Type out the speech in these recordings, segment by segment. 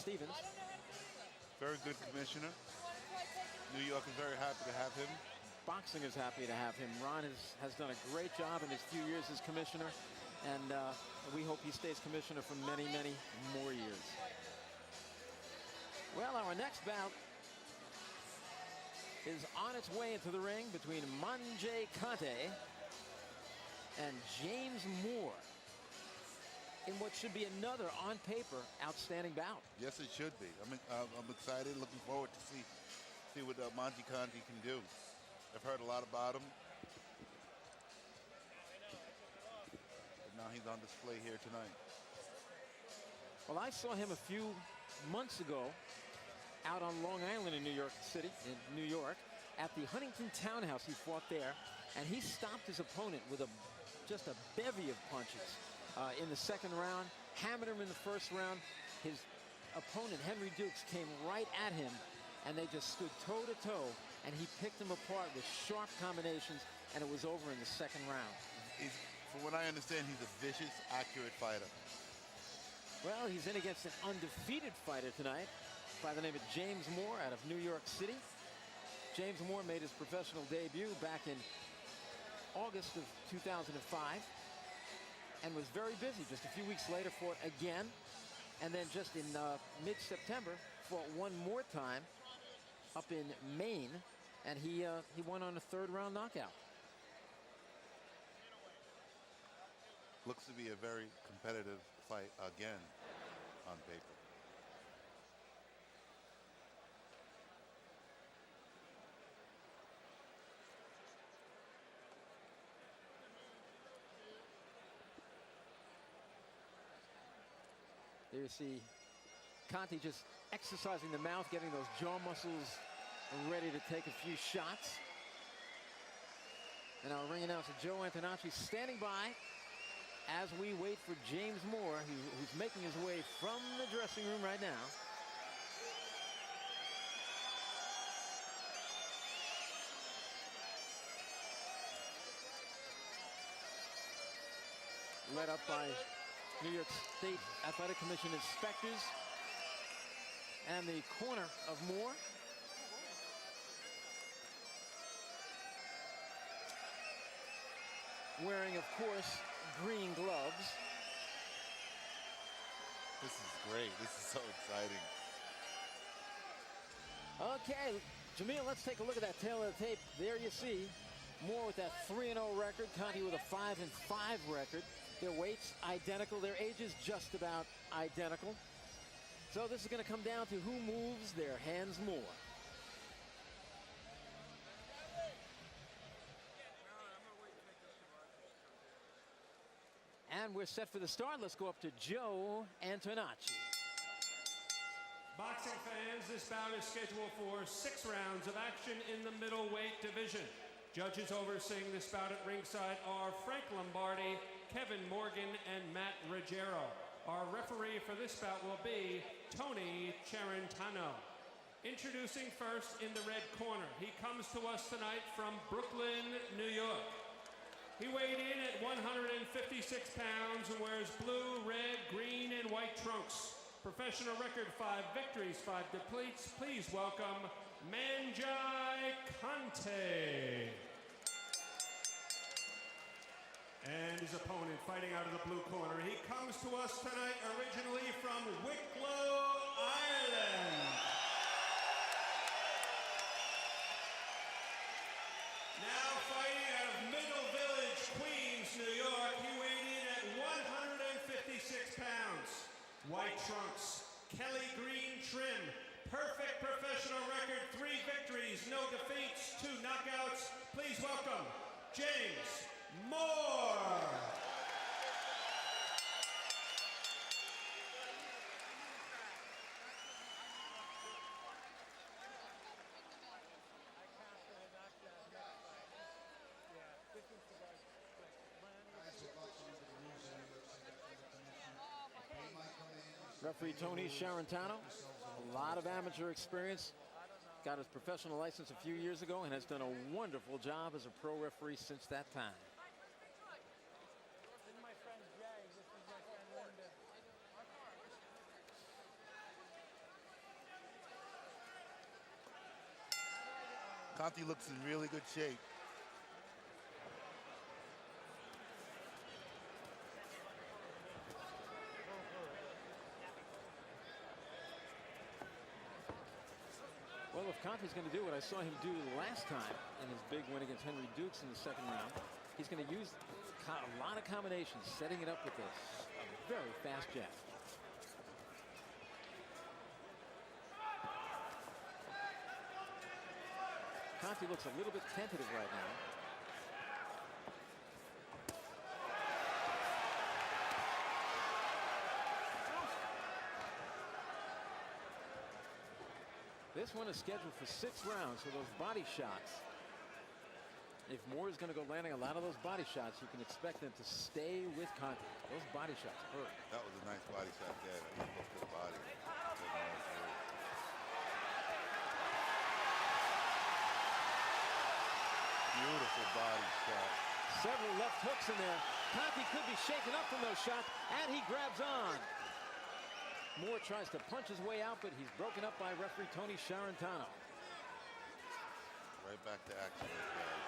Stevens. Very good commissioner. New York is very happy to have him. Boxing is happy to have him. Ron has done a great job in his few years as commissioner, and we hope he stays commissioner for many, many more years. Well, our next bout is on its way into the ring between Manji Conteh and James Moore in what should be another, on paper, outstanding bout. Yes, it should be. I'm excited, looking forward to see what Manji Conteh can do. I've heard a lot about him. But now he's on display here tonight. Well, I saw him a few months ago out on Long Island in New York City, in New York, at the Huntington Townhouse. He fought there, and he stopped his opponent with just a bevy of punches in the second round, hammered him in the first round. His opponent, Henry Dukes, came right at him, and they just stood toe-to-toe, and he picked him apart with sharp combinations, and it was over in the second round. From what I understand, he's a vicious, accurate fighter. Well, he's in against an undefeated fighter tonight by the name of James Moore out of New York City. James Moore made his professional debut back in August of 2005 and was very busy. Just a few weeks later, fought again, and then just in mid-September, fought one more time up in Maine, and he won on a third-round knockout. Looks to be a very competitive fight again on paper. There you see Conteh just exercising the mouth, getting those jaw muscles ready to take a few shots. And our ring announcer Joe Antonacci standing by as we wait for James Moore, who's making his way from the dressing room right now. Led up by New York State Athletic Commission inspectors. And the corner of Moore. Wearing, of course, green gloves. This is great. This is so exciting. Okay, Jamil, let's take a look at that tail of the tape. There you see Moore with that 3-0 record, Conteh with a 5-5 record. Their weights identical, their ages just about identical. So this is going to come down to who moves their hands more. And we're set for the start. Let's go up to Joe Antonacci. Boxing fans, this bout is scheduled for 6 rounds of action in the middleweight division. Judges overseeing this bout at ringside are Frank Lombardi, Kevin Morgan, and Matt Ruggiero. Our referee for this bout will be Tony Charentano. Introducing first in the red corner, he comes to us tonight from Brooklyn, New York. He weighed in at 156 pounds and wears blue, red, green, and white trunks. Professional record, 5 victories, 5 defeats. Please welcome Manji Conteh. And his opponent fighting out of the blue corner. He comes to us tonight originally from Wicklow, Ireland. Now fighting out of Middle Village, Queens, New York. He weighed in at 156 pounds. White trunks, Kelly green trim, perfect professional record, 3 victories, no defeats, 2 knockouts. Please welcome James Moore. Referee Tony Charentano, a lot of amateur experience. Got his professional license a few years ago and has done a wonderful job as a pro referee since that time. Conteh looks in really good shape. Well, if Conteh's going to do what I saw him do last time in his big win against Henry Dukes in the second round, he's going to use a lot of combinations, setting it up with a very fast jab. Conteh looks a little bit tentative right now. This one is scheduled for 6 rounds, so those body shots, if Moore is going to go landing a lot of those body shots, you can expect them to stay with Conteh. Those body shots hurt. That was a nice body shot there. He looked at the body. Beautiful body shot. Several left hooks in there. Conteh could be shaken up from those shots, and he grabs on. Moore tries to punch his way out, but he's broken up by referee Tony Charentano. Right back to action, guys.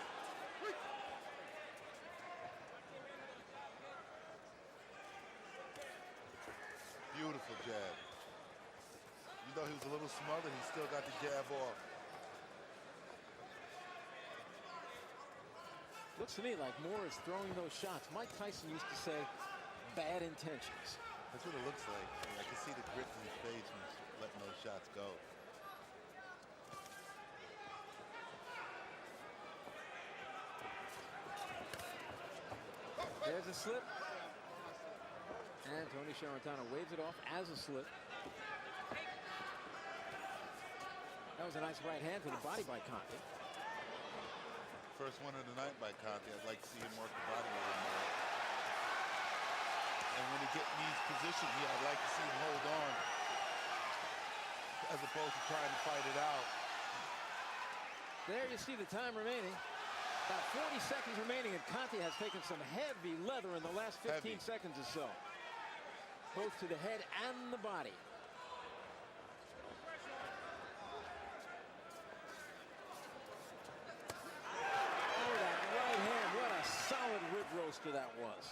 Beautiful jab. Even though he was a little smothered, he still got the jab off. Looks to me like Moore is throwing those shots. Mike Tyson used to say, bad intentions. That's what it looks like. I can see the grit in his face when he's letting those shots go. There's a slip. And Tony Charentano waves it off as a slip. That was a nice right hand to the body by Conteh. First one of the night by Conteh. I'd like to see him work the body a little more. And when he gets in these positions here, I'd like to see him hold on as opposed to trying to fight it out. There you see the time remaining. About 40 seconds remaining, and Conteh has taken some heavy leather in the last 15 seconds or so. Both to the head and the body. Oh, that right hand. What a solid rib roaster that was.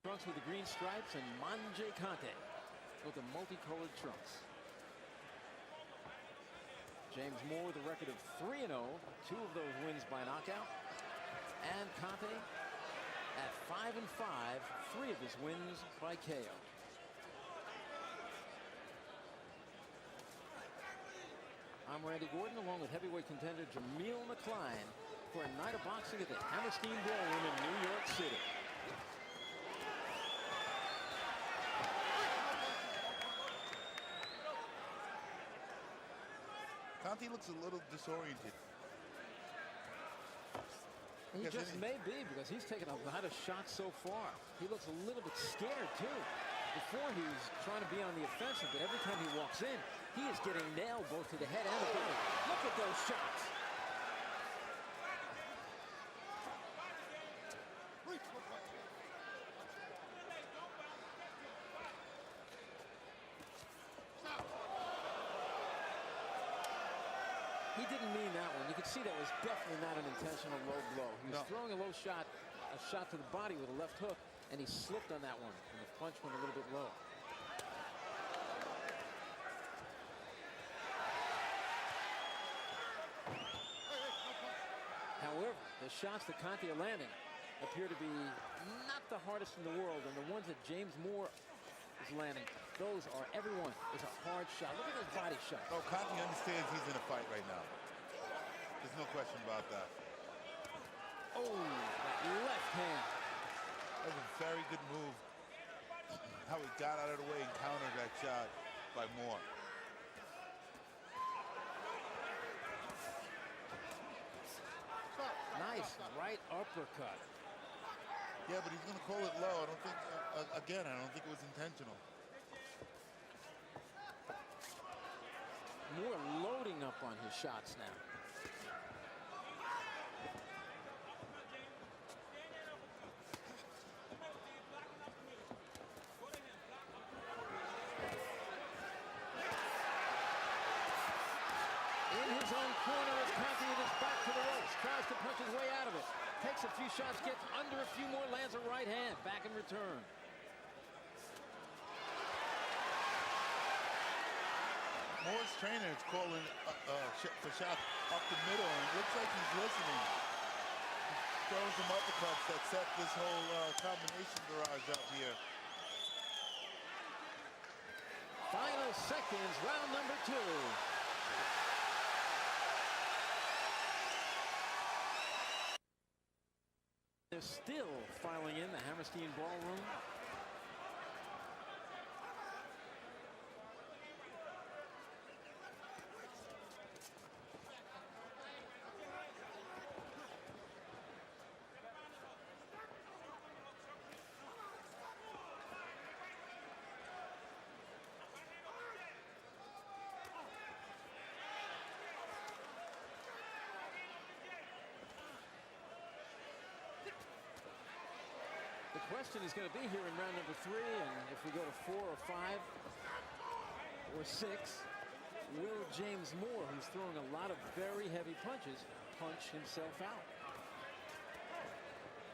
Trunks with the green stripes, and Manji Conteh with the multicolored trunks. James Moore with a record of 3-0, 2 of those wins by knockout. And Conteh at 5-5, 3 of his wins by KO. I'm Randy Gordon, along with heavyweight contender Jameel McCline, for a night of boxing at the Hammerstein Ballroom in New York City. Conteh looks a little disoriented. He just may be, because he's taken a lot of shots so far. He looks a little bit scared, too. Before he was trying to be on the offensive, but every time he walks in, he is getting nailed both to the head and the body. Look at those shots. He didn't mean that one. You could see that was definitely not an intentional low blow. He was throwing a low shot, a shot to the body with a left hook, and he slipped on that one, and the punch went a little bit low. However, the shots that Conteh are landing appear to be not the hardest in the world, and the ones that James Moore is landing, those are, every one is a hard shot. Look at those body shots. Oh, Conteh understands he's in a fight right now. There's no question about that. Oh, that left hand. That was a very good move. How he got out of the way and countered that shot by Moore. Nice right uppercut. Yeah, but he's going to call it low. I don't think, again, I don't think it was intentional. Moore loading up on his shots now. In his own corner as Conteh with his back to the ropes. Tries to punch his way out of it. Takes a few shots, gets under a few more, lands a right hand. Back in return. Moore's trainer is calling for shots up the middle, and it looks like he's listening. He throws some uppercuts that set this whole combination barrage up here. Final seconds, round number 2. They're still filing in the Hammerstein Ballroom. The question is going to be here in round number 3, and if we go to 4 or 5 or 6, will James Moore, who's throwing a lot of very heavy punches, punch himself out?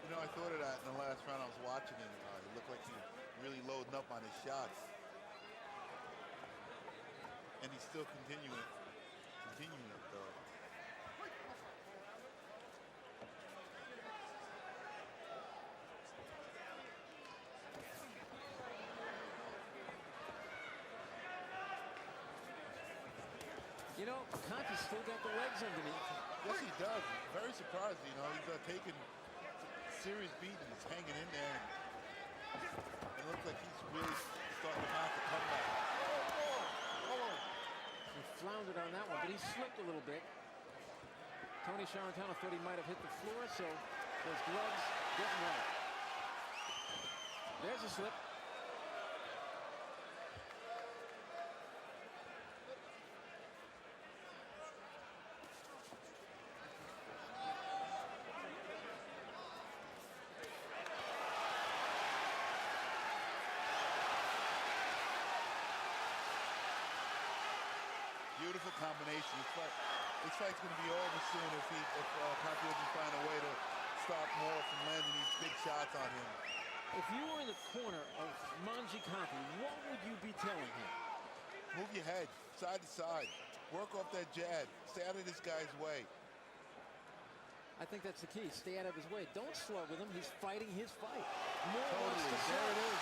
You know, I thought of that in the last round I was watching him. He looked like he was really loading up on his shots. And he's still continuing it though. You know, Conteh's still got the legs underneath. Yes, he does. Very surprised, you know. He's taking serious beatings, hanging in there. It looks like he's really starting to mount the comeback. He floundered on that one, but he slipped a little bit. Tony Charantano thought he might have hit the floor, so those gloves getting right. There's a slip. Beautiful combination. This fight's going to be over soon if Conteh doesn't find a way to stop Moore from landing these big shots on him. If you were in the corner of Manji Conteh, what would you be telling him? Move your head side to side. Work off that jab. Stay out of this guy's way. I think that's the key. Stay out of his way. Don't slug with him. He's fighting his fight. Moore wants Totally. to There it is.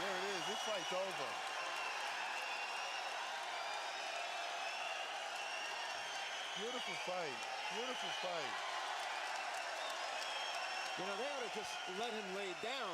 There it is. This fight's over. Beautiful fight. Beautiful fight. You know, they ought to just let him lay down